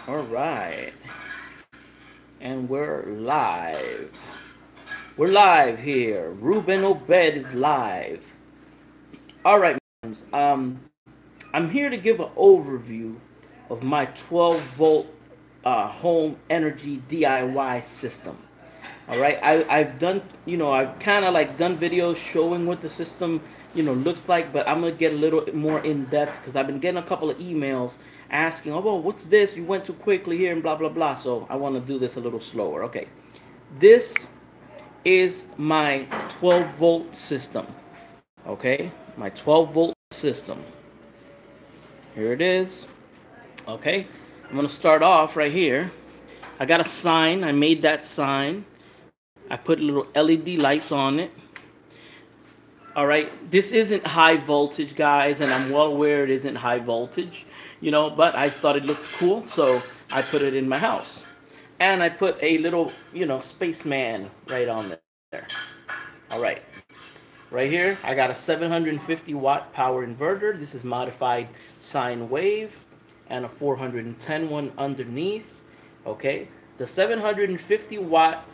All right, and we're live. We're live here. Ruben Obed is live. All right, friends. I'm here to give an overview of my 12 volt home energy DIY system. All right, I've done, I've kind of like done videos showing what the system, looks like, but I'm gonna get a little more in depth because I've been getting a couple of emails asking, oh, well, what's this? You went too quickly here and blah blah blah. So I want to do this a little slower. Okay, this is my 12 volt system. Okay, my 12 volt system. Here it is. Okay, I'm gonna start off right here. I got a sign. I made that sign. I put little LED lights on it. All right, this isn't high voltage, guys, and I'm well aware it isn't high voltage, but I thought it looked cool, so I put it in my house. And I put a little, spaceman right on there. All right, right here, I got a 750 watt power inverter. This is modified sine wave, and a 410 one underneath. Okay, the 750 watt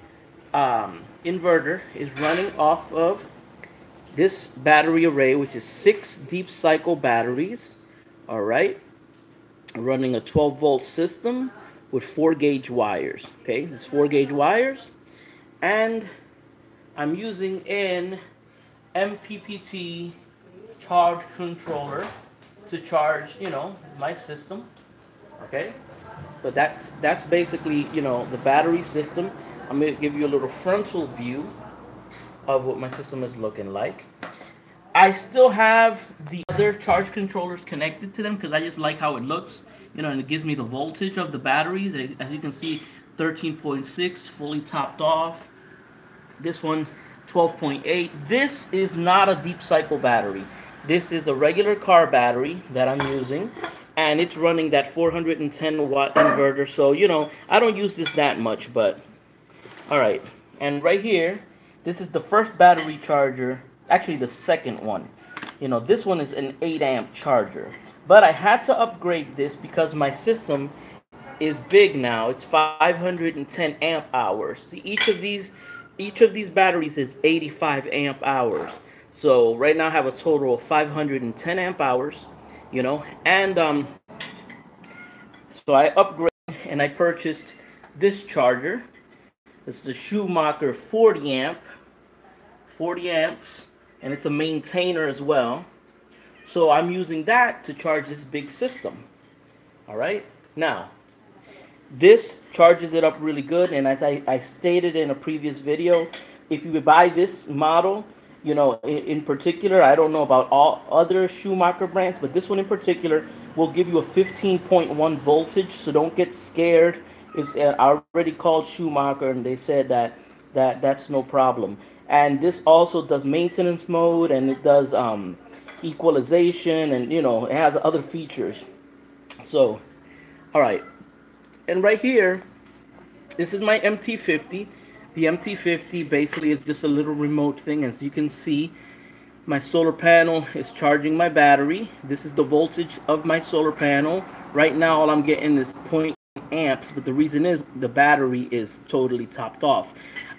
inverter is running off of this battery array, which is 6 deep cycle batteries. All right, running a 12 volt system with 4 gauge wires. Okay, this 4 gauge wires, and I'm using an MPPT charge controller to charge, my system. Okay, so that's basically, the battery system. I'm going to give you a little frontal view of what my system is looking like. I still have the other charge controllers connected to them because I just like how it looks, and it gives me the voltage of the batteries. As you can see, 13.6 fully topped off. This one, 12.8. This is not a deep cycle battery. This is a regular car battery that I'm using, and it's running that 410 watt inverter. So, I don't use this that much, but all right. And right here, this is the first battery charger, actually the second one. This one is an 8 amp charger. But I had to upgrade this because my system is big now. It's 510 amp hours. See, each of these batteries is 85 amp hours. So right now I have a total of 510 amp hours, and so I upgraded and I purchased this charger. It's the Schumacher 40 amps, and it's a maintainer as well. So I'm using that to charge this big system. All right. Now, this charges it up really good, and as I stated in a previous video, if you buy this model, in particular, I don't know about all other Schumacher brands, but this one in particular will give you a 15.1 voltage, so don't get scared. It's already called Schumacher, and they said that's no problem. And this also does maintenance mode, and it does equalization, and it has other features. So, all right, and right here, this is my MT50. The MT50 basically is just a little remote thing. As you can see, my solar panel is charging my battery. This is the voltage of my solar panel. Right now, all I'm getting is 0.8 amps, but the reason is the battery is totally topped off.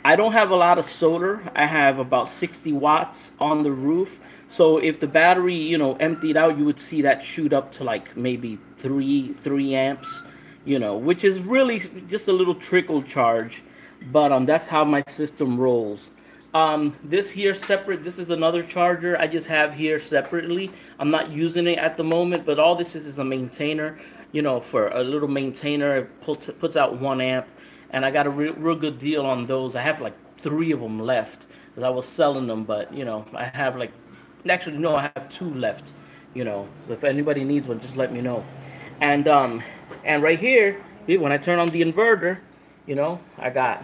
I don't have a lot of solar. I have about 60 watts on the roof. So if the battery, emptied out, you would see that shoot up to like maybe 3 amps, which is really just a little trickle charge. But that's how my system rolls. This here separate, this is another charger I just have here separately. I'm not using it at the moment, but all this is a maintainer. For a little maintainer, it puts out 1 amp, and I got a real good deal on those. I have like 3 of them left because I was selling them, but I have like, actually no, I have 2 left. So if anybody needs one, just let me know. And right here, when I turn on the inverter, I got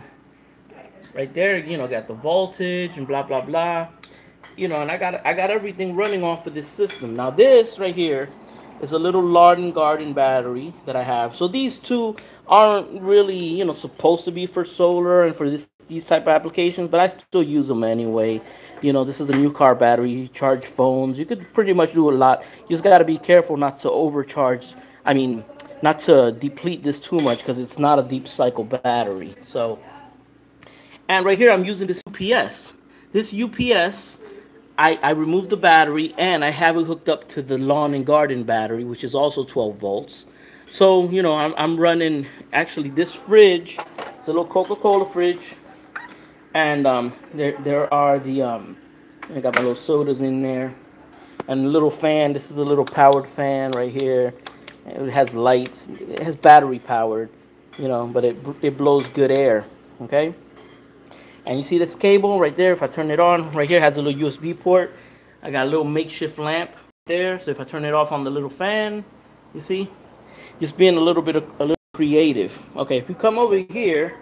right there, got the voltage and blah blah blah, and I got everything running off of this system. Now this right here is a little Larden Garden battery that I have. So these two aren't really, supposed to be for solar and for these type of applications, but I still use them anyway. This is a new car battery. You charge phones. You could pretty much do a lot. You just got to be careful not to overcharge. I mean, not to deplete this too much because it's not a deep cycle battery. So, and right here I'm using this UPS. This UPS, I removed the battery and I have it hooked up to the lawn and garden battery, which is also 12 volts. So, you know, I'm running, actually this fridge, it's a little Coca-Cola fridge. And there are the, I got my little sodas in there. And a little fan, this is a little powered fan right here. It has lights, it has battery powered, you know, but it blows good air, okay? And you see this cable right there, if I turn it on, right here has a little USB port. I got a little makeshift lamp there, so if I turn it off on the little fan, you see? Just being a little creative. Okay, if you come over here,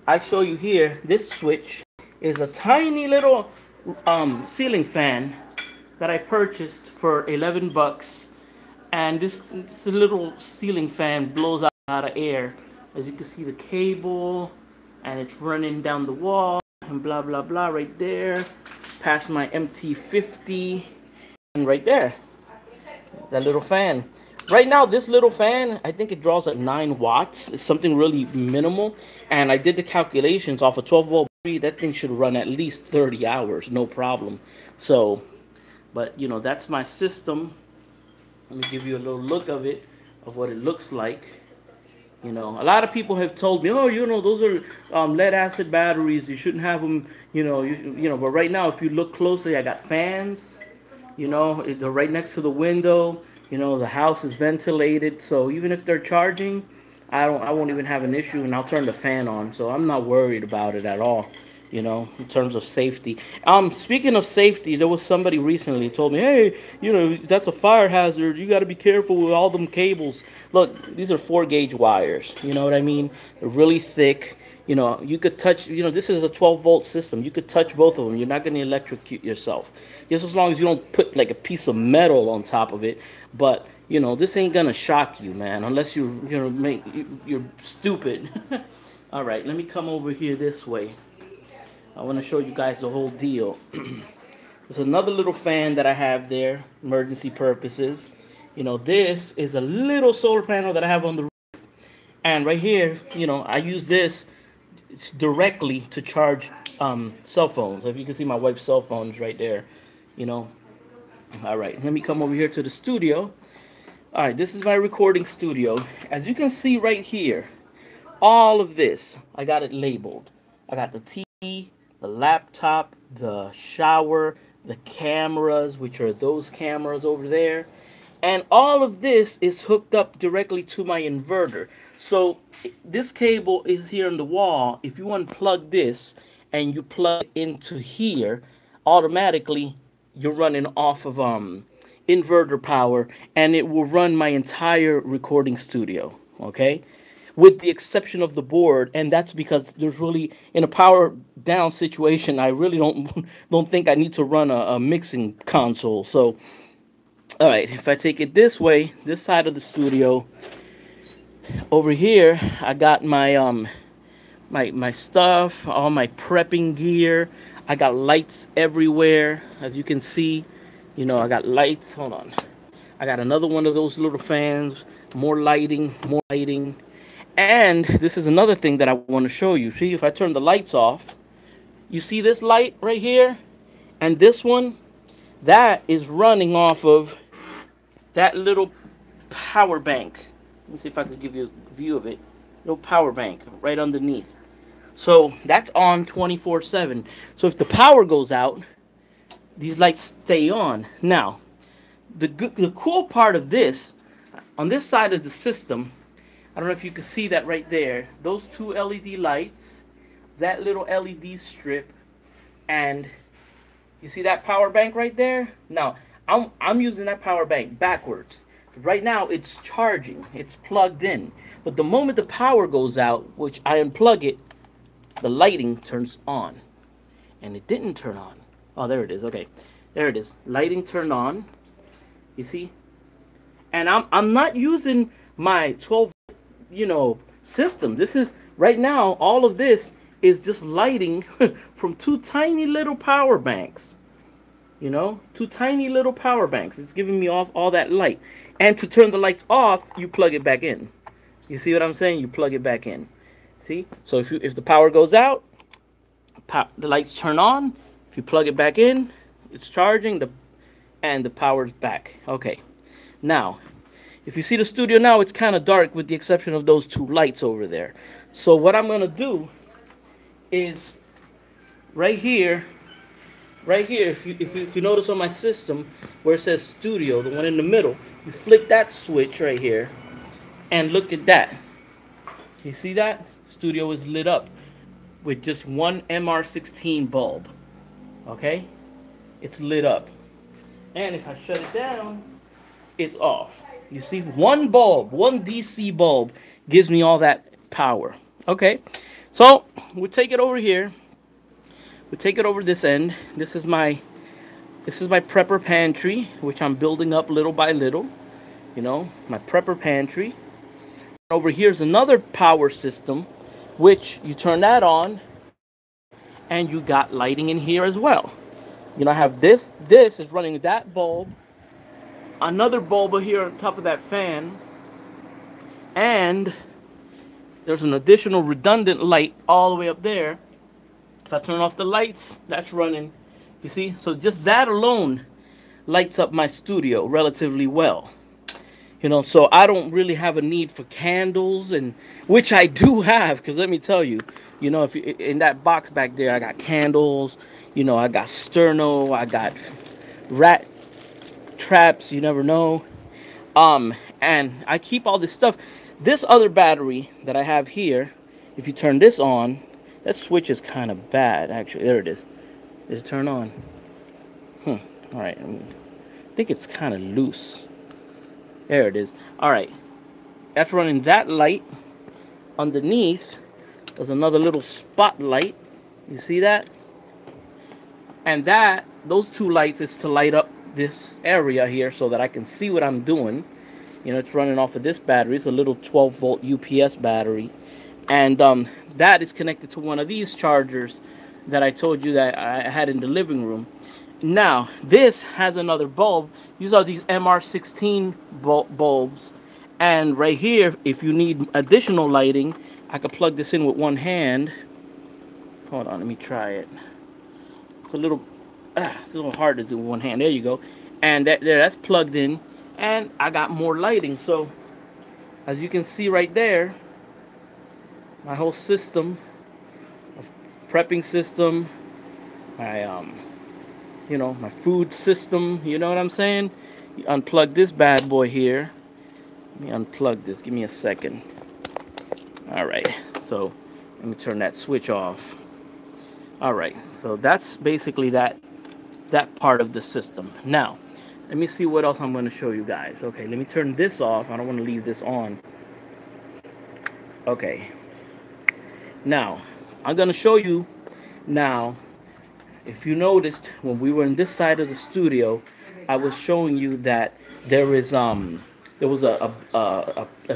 I show you here, this switch is a tiny little ceiling fan that I purchased for 11 bucks. And this little ceiling fan blows out a lot of air. As you can see the cable, and it's running down the wall, and blah, blah, blah right there. Past my MT50, and right there, that little fan. Right now, this little fan, I think it draws at 9 watts. It's something really minimal. And I did the calculations off a 12 volt battery. That thing should run at least 30 hours, no problem. So, but you know, that's my system. Let me give you a little look of it, of what it looks like. You know, a lot of people have told me, oh, you know, those are lead acid batteries. You shouldn't have them, you know. But right now, if you look closely, I got fans. You know, they're right next to the window. You know, the house is ventilated, so even if they're charging, I won't even have an issue, and I'll turn the fan on. So I'm not worried about it at all. You know, in terms of safety. Speaking of safety, there was somebody recently told me, hey, you know, that's a fire hazard. You got to be careful with all them cables. Look, these are 4-gauge wires. You know what I mean? They're really thick. You know, you could touch, you know, this is a 12-volt system. You could touch both of them. You're not going to electrocute yourself. Just as long as you don't put like a piece of metal on top of it. But, you know, this ain't going to shock you, man, unless you're stupid. All right, let me come over here this way. I want to show you guys the whole deal. There's another little fan that I have there, emergency purposes. You know, this is a little solar panel that I have on the roof. And right here, you know, I use this directly to charge cell phones. If you can see my wife's cell phone is right there, you know. All right, let me come over here to the studio. All right, this is my recording studio. As you can see right here, all of this, I got it labeled. I got the TV, the laptop, the shower, the cameras, which are those cameras over there. And all of this is hooked up directly to my inverter. So this cable is here on the wall. If you unplug this and you plug into here, automatically you're running off of inverter power, and it will run my entire recording studio, okay? With the exception of the board, and that's because there's really, in a power down situation, I really don't think I need to run a mixing console. So, all right, if I take it this way, this side of the studio, over here, I got my my stuff, all my prepping gear. I got lights everywhere, as you can see. You know, I got lights. Hold on, I got another one of those little fans. More lighting, more lighting. And this is another thing that I want to show you. See, if I turn the lights off, you see this light right here? And this one, that is running off of that little power bank. Let me see if I could give you a view of it. Little power bank right underneath. So that's on 24/7. So if the power goes out, these lights stay on. Now, the cool part of this, on this side of the system, I don't know if you can see that right there. Those two LED lights, that little LED strip, and you see that power bank right there? Now, I'm using that power bank backwards. Right now, it's charging. It's plugged in. But the moment the power goes out, which I unplug it, the lighting turns on. And it didn't turn on. Oh, there it is. Okay. There it is. Lighting turned on. You see? And I'm not using my 12, you know, system. This is right now, all of this is just lighting from two tiny little power banks. You know, two tiny little power banks. It's giving me off all that light. And to turn the lights off, you plug it back in. You see what I'm saying? You plug it back in. See? So if the power goes out, the lights turn on. If you plug it back in, it's charging, and the power's back. Okay. Now, if you see the studio now, it's kind of dark with the exception of those two lights over there. So what I'm going to do is right here, if you notice on my system where it says studio, the one in the middle, you flick that switch right here and look at that. You see that? Studio is lit up with just one MR16 bulb. Okay? It's lit up. And if I shut it down, it's off. You see, one bulb, one DC bulb gives me all that power. Okay? So, we'll take it over here. We take it over this end. This is my prepper pantry, which I'm building up little by little. You know, my prepper pantry. Over here's another power system, which you turn that on, and you got lighting in here as well. You know, I have this. This is running that bulb. Another bulb here on top of that fan, and there's an additional redundant light all the way up there. If I turn off the lights, that's running. You see? So just that alone lights up my studio relatively well. You know, so I don't really have a need for candles, and which I do have, because let me tell you, you know, if you, in that box back there, I got candles, you know, I got sterno, I got rat traps, you never know. And I keep all this stuff. This other battery that I have here, if you turn this on, that switch is kind of bad, actually. There it is. Did it turn on? All right. I think it's kind of loose. There it is. All right. That's running that light. Underneath, there's another little spotlight. You see that? And those two lights is to light up this area here so that I can see what I'm doing. You know, it's running off of this battery. It's a little 12-volt UPS battery. And that is connected to one of these chargers that I told you that I had in the living room. Now, this has another bulb. These are these MR16 bulbs. And right here, if you need additional lighting, I could plug this in with one hand. Hold on, let me try it. It's a little hard to do with one hand. There you go. And that's plugged in. And I got more lighting. So, as you can see right there, my whole system, prepping system, my you know, my food system, you know what I'm saying? You unplug this bad boy here. Let me unplug this, give me a second. Alright, so let me turn that switch off. Alright, so that's basically that part of the system. Now, let me see what else I'm going to show you guys. Okay, let me turn this off. I don't want to leave this on. Okay. Now, I'm going to show you now, if you noticed, when we were in this side of the studio, I was showing you that there was a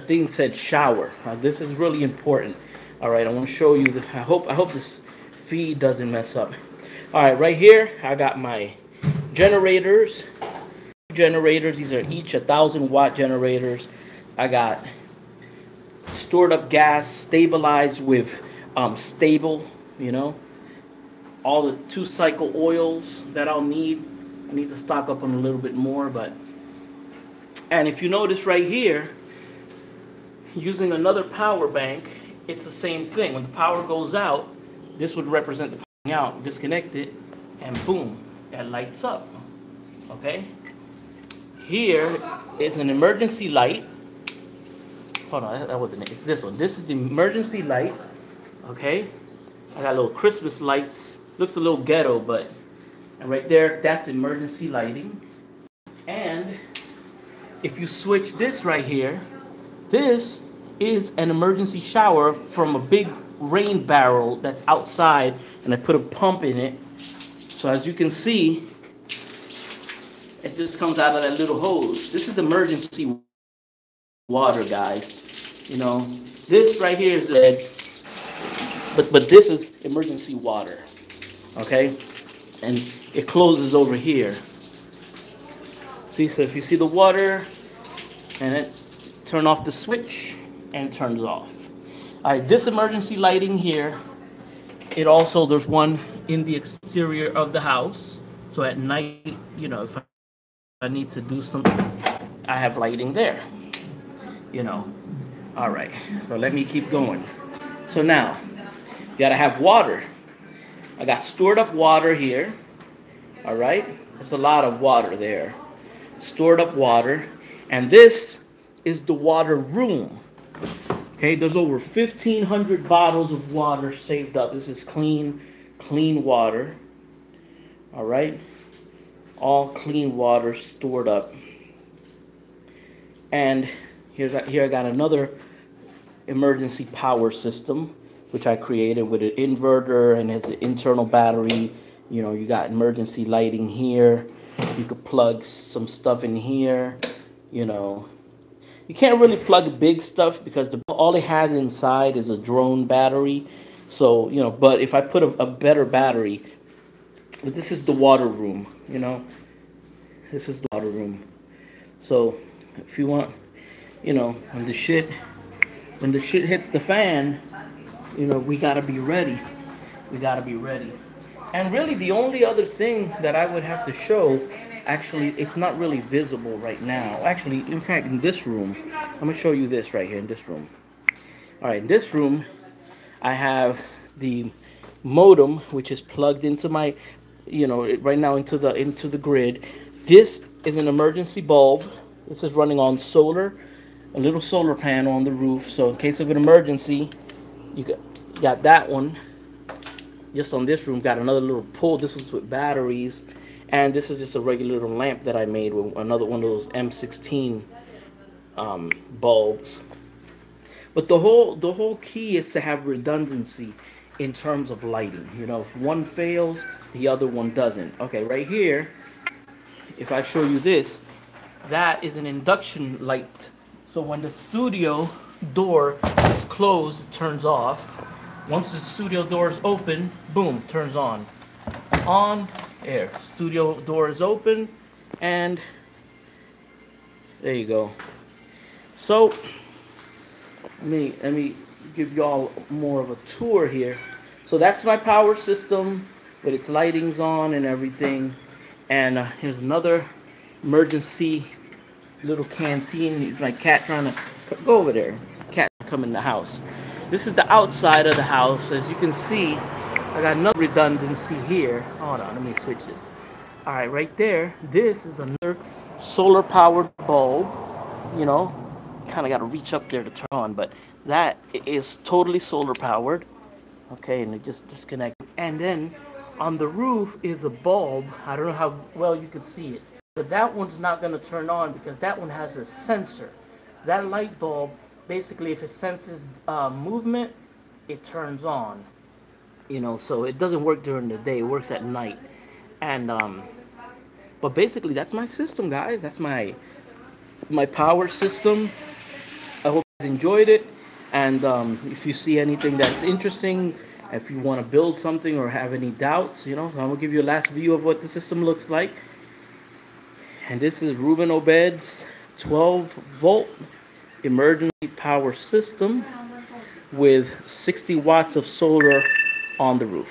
thing that said shower. This is really important. All right, I want to show you. I hope this feed doesn't mess up. All right, right here, I got my generators. These are each 1,000-watt generators. I got stored up gas, stabilized with stable, you know, all the 2-cycle oils that I'll need. I need to stock up on a little bit more, and if you notice right here, using another power bank, it's the same thing. When the power goes out, this would represent the power out. Disconnect it, and boom, that lights up. Okay. Here is an emergency light. Hold on, that wasn't it. It's this one. This is the emergency light. Okay. I got little Christmas lights. Looks a little ghetto, but and right there, that's emergency lighting. And if you switch this right here, this is an emergency shower from a big rain barrel that's outside, and I put a pump in it. So as you can see, it just comes out of that little hose. This is emergency water, guys. You know, this right here is red, but this is emergency water. Okay, and it closes over here. See, so if you see the water, and it turn off the switch and it turns off. All right, this emergency lighting here, it also, there's one in the exterior of the house. So at night, you know, if I need to do something, I have lighting there, you know. All right, so let me keep going. So now, you gotta have water. I got stored up water here, all right? There's a lot of water there. Stored up water, and this is the water room. Okay, there's over 1,500 bottles of water saved up. This is clean water. All right, all clean water stored up. And here I got another emergency power system, which I created with an inverter and has an internal battery. You know, you got emergency lighting here. You could plug some stuff in here. You know, you can't really plug big stuff because all it has inside is a drone battery. So, you know, but if I put a better battery, this is the water room, you know. This is the water room. So if you want, you know, when the shit hits the fan, you know, we gotta be ready. We gotta be ready. And really the only other thing that I would have to show, actually, it's not really visible right now. Actually, in fact, in this room, I'm gonna show you this right here in this room. All right, in this room, I have the modem, which is plugged into my, you know, right now into the grid. This is an emergency bulb. This is running on solar, a little solar panel on the roof. So in case of an emergency, you got that one. Just on this room, got another little pull. This was with batteries, and this is just a regular little lamp that I made with another one of those M16 bulbs. But the whole key is to have redundancy in terms of lighting. You know, if one fails, the other one doesn't. Okay, right here, if I show you this, that is an induction light. So when the studio door is closed, it turns off. Once the studio door is open, boom, turns on. On, air. Studio door is open, and there you go. So let me give y'all more of a tour here. So that's my power system with its lightings on and everything. And here's another emergency little canteen. He's my cat trying to go over there. Cat come in the house. This is the outside of the house. As you can see, I got another redundancy here. Hold on, let me switch this. All right, right there. This is another solar powered bulb. You know, kind of got to reach up there to turn on, but that is totally solar powered. Okay, and it just disconnected. And then on the roof is a bulb. I don't know how well you can see it, but that one's not going to turn on because that one has a sensor. That light bulb, basically, if it senses movement, it turns on. You know, so it doesn't work during the day. It works at night. And but basically, that's my system, guys. That's my power system. I hope you guys enjoyed it. And if you see anything that's interesting, if you want to build something or have any doubts, you know, I'm gonna give you a last view of what the system looks like. And this is Ruben Obed's 12-volt emergency power system with 60 watts of solar on the roof.